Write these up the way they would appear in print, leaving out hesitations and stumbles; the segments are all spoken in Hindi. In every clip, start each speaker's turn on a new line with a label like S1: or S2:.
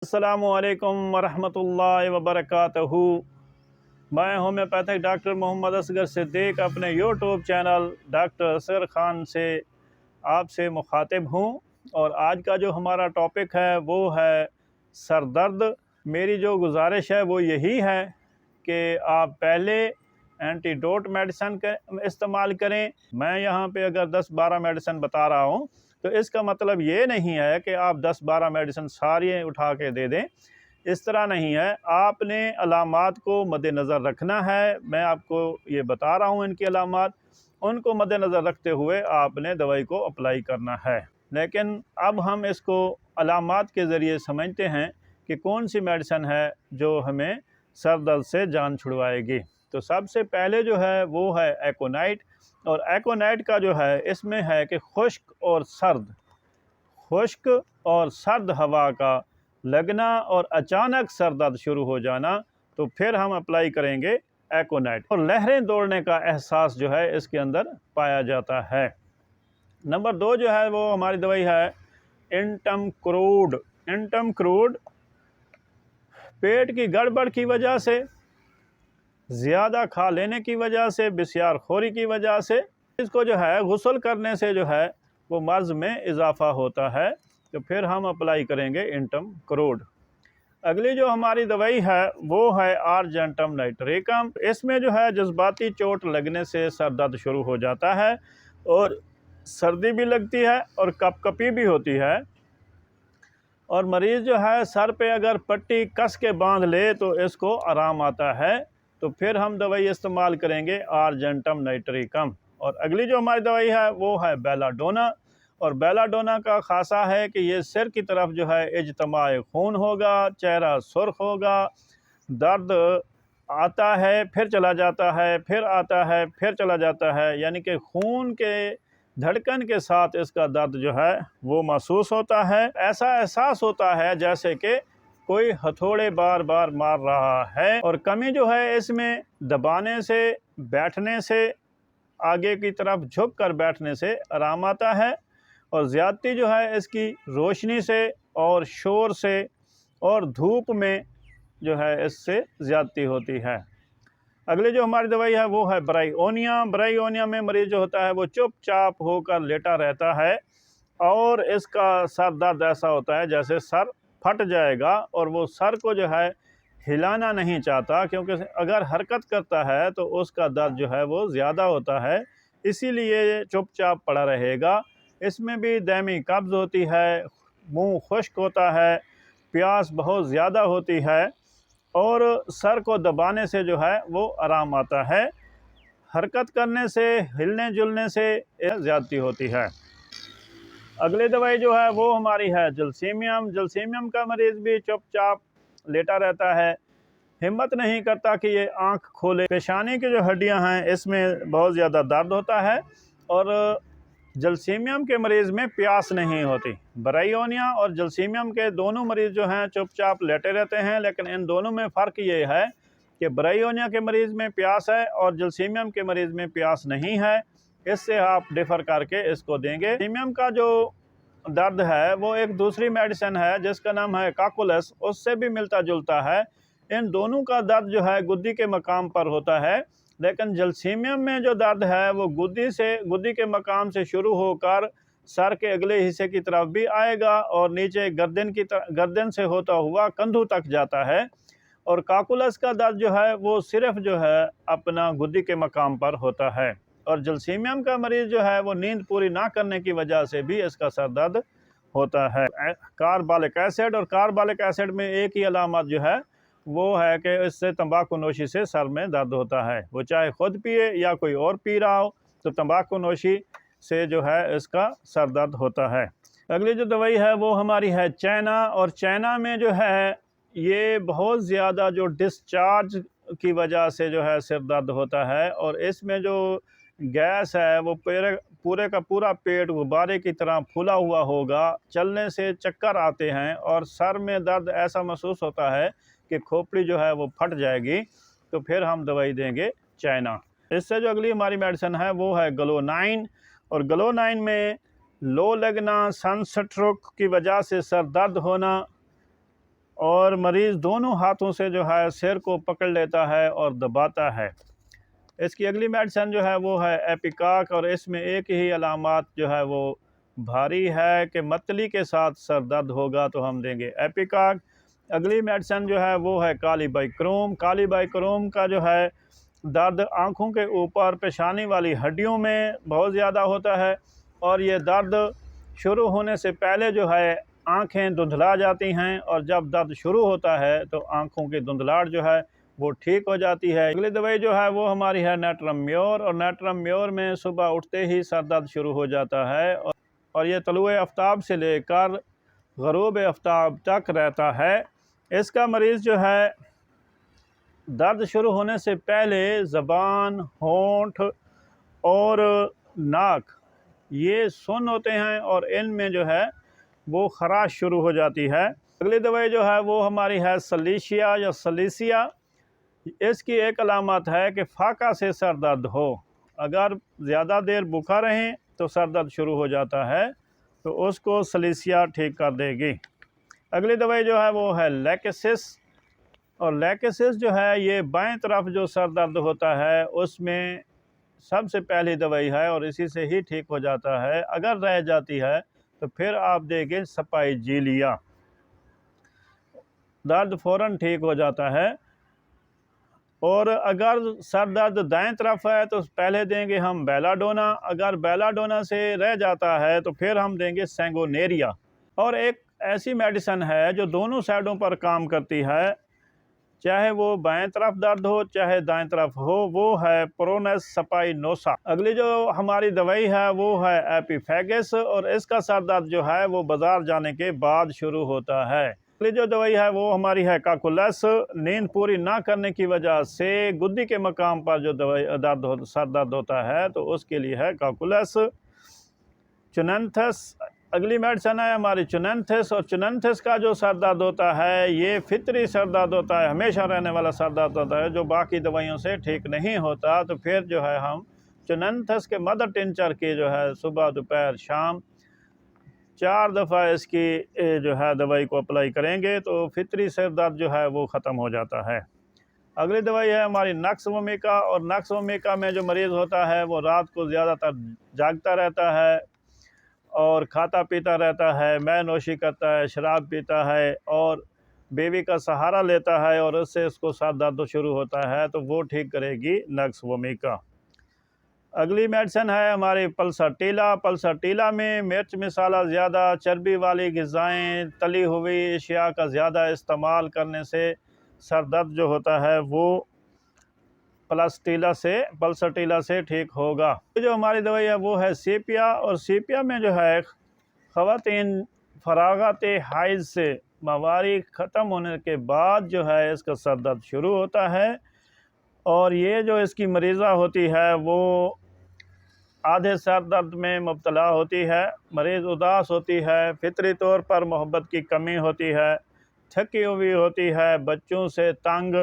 S1: अस्सलामुअलैकुम वरहमतुल्लाहि वबरकातुहू। मैं होम्योपैथिक डॉक्टर मोहम्मद असगर सिद्दीक अपने YouTube channel doctor Asgar Khan से आपसे मुखातिब हूँ। और आज का जो हमारा टॉपिक है वो है सर दर्द। मेरी जो गुजारिश है वो यही है कि आप पहले एंटीडोट मेडिसिन का इस्तेमाल करें। मैं यहाँ पे अगर 10-12 मेडिसिन बता रहा हूँ तो इसका मतलब ये नहीं है कि आप 10-12 मेडिसिन सारी उठा के दे दें। इस तरह नहीं है, आपने अलामात को मद्देनज़र रखना है। मैं आपको ये बता रहा हूँ इनकी अलामात, उनको मद्देनज़र रखते हुए आपने दवाई को अप्लाई करना है। लेकिन अब हम इसको अलामात के ज़रिए समझते हैं कि कौन सी मेडिसिन है जो हमें सर दर्द से जान छुड़वाएगी। तो सबसे पहले जो है वो है एकोनाइट। और एकोनाइट का जो है इसमें है कि खुश्क और सर्द हवा का लगना और अचानक सर दर्द शुरू हो जाना, तो फिर हम अप्लाई करेंगे एकोनाइट। और लहरें दौड़ने का एहसास जो है इसके अंदर पाया जाता है। नंबर 2 जो है वो हमारी दवाई है इंटम क्रूड। पेट की गड़बड़ की वजह से, ज़्यादा खा लेने की वजह से, बिस्यार खोरी की वजह से, इसको जो है गुस्ल करने से जो है वो मर्ज़ में इजाफ़ा होता है, तो फिर हम अप्लाई करेंगे इंटम क्रूड। अगली जो हमारी दवाई है वो है आर्जेंटम नाइट्रिकम। इसमें जो है जज्बाती चोट लगने से सर दर्द शुरू हो जाता है और सर्दी भी लगती है और कपकपी भी होती है। और मरीज़ जो है सर पे अगर पट्टी कस के बांध ले तो इसको आराम आता है, तो फिर हम दवाई इस्तेमाल करेंगे आर्जेंटम नाइट्रिकम। और अगली जो हमारी दवाई है वो है बेलाडोना। और बेलाडोना का खासा है कि ये सिर की तरफ जो है इज्तमाए खून होगा, चेहरा सुर्ख होगा, दर्द आता है फिर चला जाता है, फिर आता है फिर चला जाता है, यानी कि खून के धड़कन के साथ इसका दर्द जो है वो महसूस होता है। ऐसा एहसास होता है जैसे कि कोई हथौड़े बार बार मार रहा है। और कमी जो है इसमें दबाने से, बैठने से, आगे की तरफ झुक कर बैठने से आराम आता है। और ज़्यादती जो है इसकी रोशनी से और शोर से और धूप में जो है इससे ज़्यादती होती है। अगली जो हमारी दवाई है वो है ब्रायोनिया में मरीज़ जो होता है वो चुपचाप होकर लेटा रहता है और इसका सर दर्द ऐसा होता है जैसे सर फट जाएगा, और वो सर को जो है हिलाना नहीं चाहता, क्योंकि अगर हरकत करता है तो उसका दर्द जो है वो ज़्यादा होता है, इसीलिए चुपचाप पड़ा रहेगा। इसमें भी दायमी कब्ज़ होती है, मुंह खुश्क होता है, प्यास बहुत ज़्यादा होती है और सर को दबाने से जो है वो आराम आता है। हरकत करने से, हिलने जुलने से ज़्यादती होती है। अगली दवाई जो है वो हमारी है जलसीमियम का मरीज़ भी चुपचाप लेटा रहता है, हिम्मत नहीं करता कि ये आंख खोले। पेशानी की जो हड्डियां हैं इसमें बहुत ज़्यादा दर्द होता है। और जलसीमियम के मरीज़ में प्यास नहीं होती। ब्रायोनिया और जलसीमियम के दोनों मरीज़ जो हैं चुपचाप लेटे रहते हैं, लेकिन इन दोनों में फ़र्क ये है कि ब्रायोनिया के मरीज़ में प्यास है और जलसीमियम के मरीज़ में प्यास नहीं है। इससे आप डिफ़र करके इसको देंगे। जलसीमियम का जो दर्द है वो एक दूसरी मेडिसिन है जिसका नाम है काकुलस, उससे भी मिलता जुलता है। इन दोनों का दर्द जो है गुद्दी के मकाम पर होता है, लेकिन जलसीमियम में जो दर्द है वो गुद्दी के मकाम से शुरू होकर सर के अगले हिस्से की तरफ भी आएगा और नीचे गर्दन से होता हुआ कंधों तक जाता है। और काकुलस का दर्द जो है वो सिर्फ जो है अपना गुद्दी के मकाम पर होता है। और जलसीमियम का मरीज़ जो है वो नींद पूरी ना करने की वजह से भी इसका सर दर्द होता है। कार्बोलिक एसिड में एक ही अलामत जो है वो है कि इससे तंबाकू नोशी से सर में दर्द होता है। वो चाहे खुद पिए या कोई और पी रहा हो, तो तंबाकू नोशी से जो है इसका सर दर्द होता है। अगली जो दवाई है वो हमारी है चाइना। और चाइना में जो है ये बहुत ज़्यादा जो डिस्चार्ज की वजह से जो है सिर दर्द होता है, और इसमें जो गैस है वो पूरे का पूरा पेट गुब्बारे की तरह फूला हुआ होगा, चलने से चक्कर आते हैं और सर में दर्द ऐसा महसूस होता है कि खोपड़ी जो है वो फट जाएगी, तो फिर हम दवाई देंगे चाइना। इससे जो अगली हमारी मेडिसिन है वो है ग्लोनाइन। और ग्लोनाइन में लो लगना, सनस्ट्रोक की वजह से सर दर्द होना और मरीज़ दोनों हाथों से जो है सिर को पकड़ लेता है और दबाता है। इसकी अगली मेडिसिन जो है वो है एपिकाक, और इसमें एक ही अलामात जो है वो भारी है कि मतली के साथ सर दर्द होगा तो हम देंगे एपिकाक। अगली मेडिसिन जो है वो है कालीबाइक्रोम। कालीबाइक्रोम का जो है दर्द आँखों के ऊपर पेशानी वाली हड्डियों में बहुत ज़्यादा होता है, और ये दर्द शुरू होने से पहले जो है आँखें धुंधला जाती हैं, और जब दर्द शुरू होता है तो आँखों की धुंधलाहट जो है वो ठीक हो जाती है। अगली दवाई जो है वो हमारी है नेट्रम म्योर, और नेट्रम म्योर में सुबह उठते ही सर दर्द शुरू हो जाता है, और ये तलुए आफ्ताब से लेकर ग़रूब आफ्ताब तक रहता है। इसका मरीज़ जो है दर्द शुरू होने से पहले ज़बान, होंठ और नाक ये सुन्न होते हैं, और इनमें जो है वो ख़राश शुरू हो जाती है। अगली दवाई जो है वो हमारी है सलीशिया या सलीसिया। इसकी एक अलामत है कि फाका से सर दर्द हो, अगर ज़्यादा देर भूखा रहें तो सर दर्द शुरू हो जाता है, तो उसको सलीसिया ठीक कर देगी। अगली दवाई जो है वो है लैकेसिस, और लैकेसिस जो है ये बाएं तरफ जो सर दर्द होता है उसमें सबसे पहली दवाई है, और इसी से ही ठीक हो जाता है। अगर रह जाती है तो फिर आप देंगे स्पाइजीलिया, दर्द फ़ौरन ठीक हो जाता है। और अगर सर दर्द दाएं तरफ है तो पहले देंगे हम बेलाडोना, अगर बेलाडोना से रह जाता है तो फिर हम देंगे सैंगोनेरिया। और एक ऐसी मेडिसिन है जो दोनों साइडों पर काम करती है, चाहे वो बाएं तरफ दर्द हो चाहे दाएं तरफ हो, वो है प्रोनेस स्पाइनोसा। अगली जो हमारी दवाई है वो है एपिफेगस, और इसका सर दर्द जो है वो बाजार जाने के बाद शुरू होता है। अगली जो दवाई है वो हमारी है काकुलस। नींद पूरी ना करने की वजह से गुद्दी के मकाम पर जो दवाई सर दर्द होता है तो उसके लिए है काकुलस। चुनंथस अगली मेडिसिन है हमारी चुनंथस, और चुनंथस का जो सर दर्द होता है ये फितरी सर दर्द होता है, हमेशा रहने वाला सर दर्द होता है जो बाकी दवाइयों से ठीक नहीं होता। तो फिर जो है हम चुनंथस के मदर टिंचर की जो है सुबह दोपहर शाम 4 दफ़ा इसकी जो है दवाई को अप्लाई करेंगे तो फितरी सर दर्द जो है वो ख़त्म हो जाता है। अगली दवाई है हमारी नक्स वोमिका, और नक्स वोमिका में जो मरीज़ होता है वो रात को ज़्यादातर जागता रहता है और खाता पीता रहता है, मैं नोशी करता है, शराब पीता है और बेबी का सहारा लेता है, और उससे इसको सर दर्द शुरू होता है, तो वो ठीक करेगी नक्स वोमिका। अगली मेडिसिन है हमारी पल्सटीला। पल्सटीला में मिर्च मसाला ज़्यादा, चर्बी वाली ग़िज़ाएँ, तली हुई अशिया का ज़्यादा इस्तेमाल करने से सर दर्द जो होता है वो पल्सटीला से ठीक होगा। जो हमारी दवाई है वो है सीपिया, और सीपिया में जो है ख़वातीन फरागत हाइज़ से मवारी ख़त्म होने के बाद जो है इसका सर दर्द शुरू होता है, और ये जो इसकी मरीज़ा होती है वो आधे सर दर्द में मुब्तला होती है, मरीज़ उदास होती है, फितरी तौर पर मोहब्बत की कमी होती है, थकी हुई होती है, बच्चों से तंग,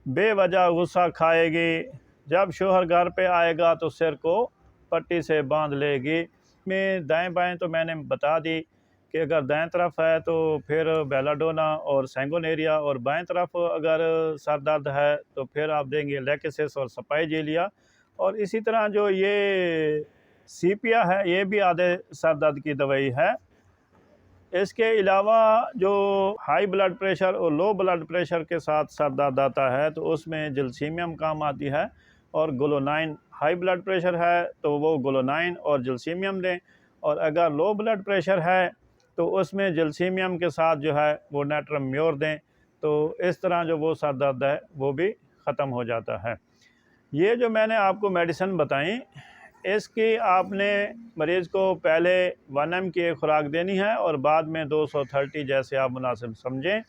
S1: बेवजह गुस्सा खाएगी, जब शोहर घर पे आएगा तो सिर को पट्टी से बांध लेगी। में दाएं बाएं तो मैंने बता दी कि अगर दाएं तरफ है तो फिर बेलाडोना और सैंगोनेरिया, और बाएं तरफ अगर सर दर्द है तो फिर आप देंगे लैकेसिस और स्पाइजीलिया। और इसी तरह जो ये सीपिया है ये भी आधे सर दर्द की दवाई है। इसके अलावा जो हाई ब्लड प्रेशर और लो ब्लड प्रेशर के साथ सर दर्द आता है तो उसमें जल्सीमियम काम आती है, और ग्लोनाइन। हाई ब्लड प्रेशर है तो वो ग्लोनाइन और जल्सीमियम दें, और अगर लो ब्लड प्रेशर है तो उसमें जल्सीमियम के साथ जो है वो नेट्रम म्योर दें, तो इस तरह जो वो सर दर्द है वो भी ख़त्म हो जाता है। ये जो मैंने आपको मेडिसिन बताई इसकी आपने मरीज़ को पहले 1 mg की एक खुराक देनी है, और बाद में 230 जैसे आप मुनासिब समझें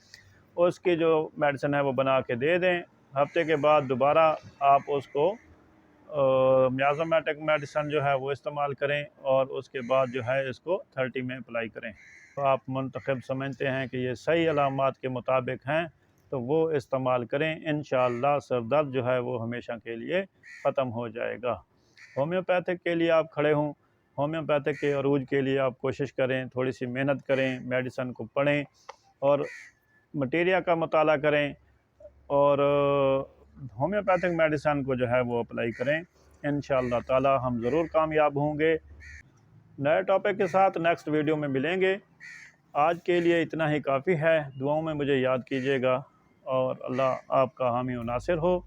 S1: उसकी जो मेडिसिन है वो बना के दे दें। हफ्ते के बाद दोबारा आप उसको मियाज़ोमेटिक मेडिसिन जो है वो इस्तेमाल करें, और उसके बाद जो है इसको 30 में अप्लाई करें। तो आप मुंतखब समझते हैं कि ये सही अलामात के मुताबिक हैं तो वो इस्तेमाल करें, इंशाअल्लाह सर दर्द जो है वो हमेशा के लिए ख़त्म हो जाएगा। होम्योपैथिक के लिए आप खड़े हों, होम्योपैथिक के अरूज के लिए आप कोशिश करें, थोड़ी सी मेहनत करें, मेडिसिन को पढ़ें, और मटीरिया का मुताला करें और होम्योपैथिक मेडिसन को जो है वो अप्लाई करें। इंशाअल्लाह ताला हम ज़रूर कामयाब होंगे। नए टॉपिक के साथ नेक्स्ट वीडियो में मिलेंगे। आज के लिए इतना ही काफ़ी है। दुआओं में मुझे याद कीजिएगा और अल्लाह आपका हामी व नासिर हो।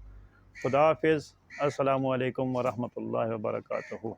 S1: खुदा हाफिज़। अस्सलामु अलैकुम व रहमतुल्लाहि व बरकातुहू।